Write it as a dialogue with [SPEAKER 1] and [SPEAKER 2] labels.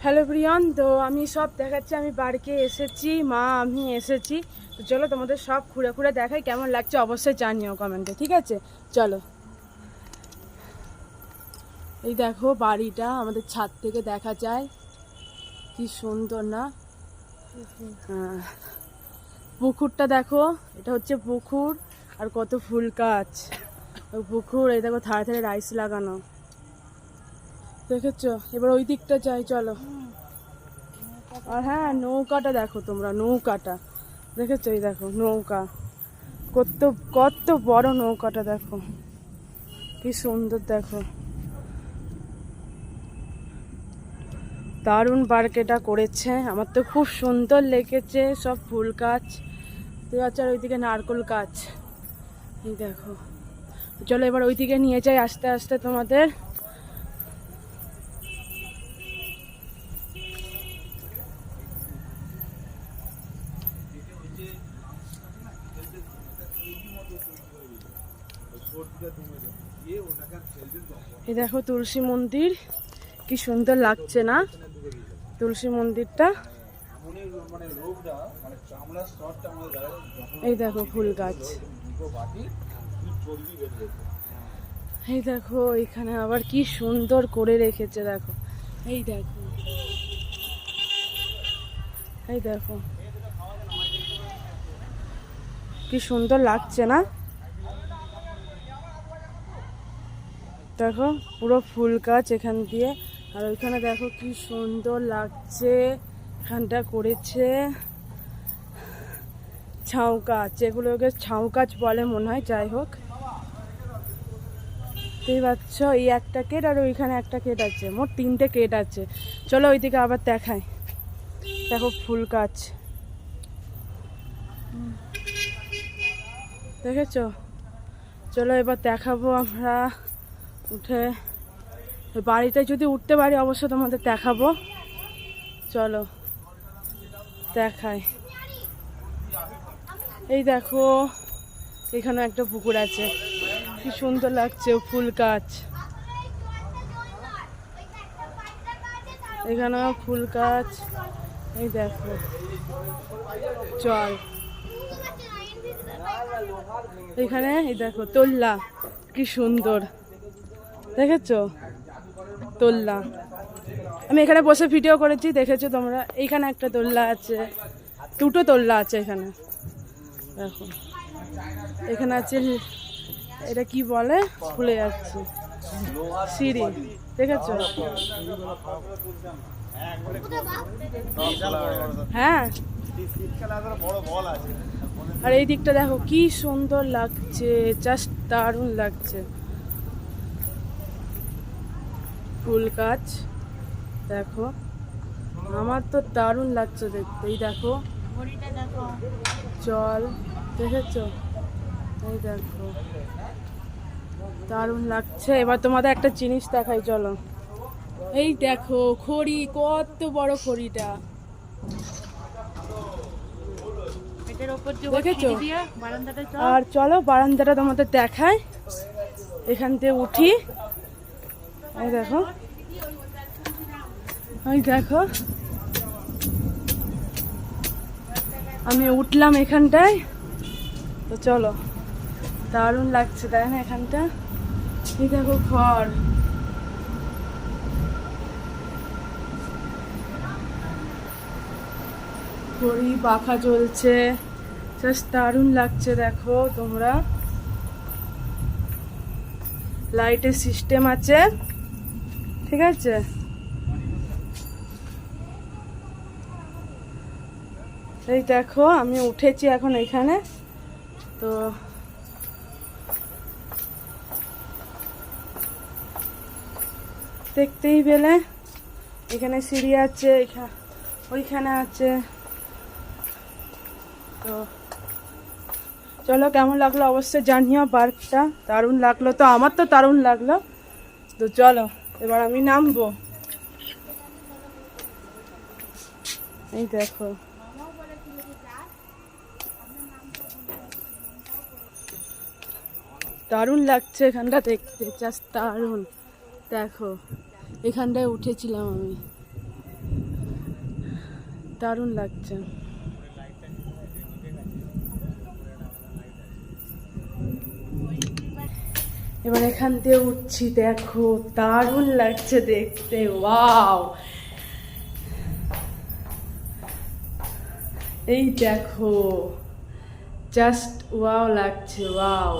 [SPEAKER 1] Hello প্রিয়ন, তো আমি সব দেখাচ্ছি। আমি বাড়িতে এসেছি, মা আমি এসেছি। তো চলো তোমাদের সব ঘুরে ঘুরে দেখাই, কেমন লাগছে অবশ্যই জানিও কমেন্টে, ঠিক আছে? চলো। এই দেখো বাড়িটা আমাদের ছাদ থেকে দেখা যায়, কি সুন্দর না? হ্যাঁ, পুকুরটা দেখো, এটা হচ্ছে পুকুর। আর কত ফুল গাছ, ওই পুকুর। এই দেখো ধারে ধারে রাইস লাগানো, দেখেছো? এবার ওই দিকটা যাই, চলো। আর হ্যাঁ, নৌকাটা দেখো তোমরা, নৌকাটা দেখেছো? এই দেখো নৌকা, কত কত বড় নৌকাটা, দেখো কি সুন্দর। দেখো দারুণ পার্ক এটা করেছে, আমার তো খুব সুন্দর লেগেছে। সব ফুল গাছ আছে, আর ওইদিকে নারকেল গাছ। এই দেখো, চলো এবার ওইদিকে নিয়ে যাই আস্তে আস্তে তোমাদের। এই দেখো তুলসী মন্দির, কি সুন্দর লাগছে না তুলসী মন্দিরটা? এই দেখো ফুল গাছ, এই দেখো এখানে আবার কি সুন্দর করে রেখেছে, দেখো। এই দেখো, এই দেখো কি সুন্দর লাগছে না? দেখো পুরো ফুল গাছ এখান দিয়ে। আর ওইখানে দেখো কি সুন্দর লাগছে, এখানটা করেছে ছাউ গাছ, এগুলোকে ছাউ গাছ বলে মনে হয়। যাই হোক, দেখতেই পাচ্ছ এই একটা কেট আর ওইখানে একটা কেট আছে, মোট 3টে কেট আছে। চলো ওইদিকে আবার দেখাই। দেখো ফুল গাছ, দেখেছো? চলো এবার দেখাবো আমরা উঠে। বাড়িতে যদি উঠতে পারি অবশ্য তোমাদের দেখাবো। চলো দেখাই। এই দেখো এখানে একটা পুকুর আছে, কি সুন্দর লাগছে, ফুল গাছ। এখানেও ফুল গাছ, এই দেখো জল। এখানে এই দেখো তোল্লা, কি সুন্দর, দেখেছো? তোল্লা, আমি এখানে বসে ভিডিও করেছি, দেখেছো তোমরা? এইখানে একটা তোল্লা আছে, 2টো তোল্লা আছে এখানে। দেখো এখানে আছে, এটা কি বলে ভুলে যাচ্ছি, সিঁড়ি, দেখেছো? হ্যাঁ, আর এই দিকটা দেখো কি সুন্দর লাগছে, জাস্ট দারুণ লাগছে। ফুল গাছ দেখো, আমার তো দারুণ লাগছে দেখতে। এই দেখো জল, দেখেছো? এই দেখো দারুণ লাগছে। এবার তোমাদের একটা জিনিস দেখাই, চলো। এই দেখো খড়ি, কত বড় খড়িটা, দেখেছো? আর চলো বারান্দাটা তোমাদের দেখাই, এখান থেকে উঠি। এই দেখো, এই দেখো আমি উঠলাম এখানটায়। তো চলো, দারুণ লাগছে তাই না এখানটা? এই দেখো ঘর, ঘড়ি পাখা জ্বলছে, জাস্ট দারুণ লাগছে। দেখো তোমরা, লাইটের সিস্টেম আছে, ঠিক আছে? এই দেখো আমি উঠেছি এখন এখানে। তো দেখতেই পেলে এখানে সিঁড়ি আছে, ওইখানে আছে। তো চলো, কেমন লাগলো অবশ্যই জানিও। পার্কটা দারুণ লাগলো, তো আমার তো দারুণ লাগলো। তো চলো এবার আমি নামবো। এই দেখো দারুণ লাগছে এখানটা দেখতে, জাস্ট দারুণ। দেখো এখানটায় উঠেছিলাম আমি। দারুণ লাগছে। এবার এখান দিয়ে উঠছি, দেখো দারুণ লাগছে দেখতে, ওয়াও। এই দেখো জাস্ট ওয়াও লাগছে, ওয়াও।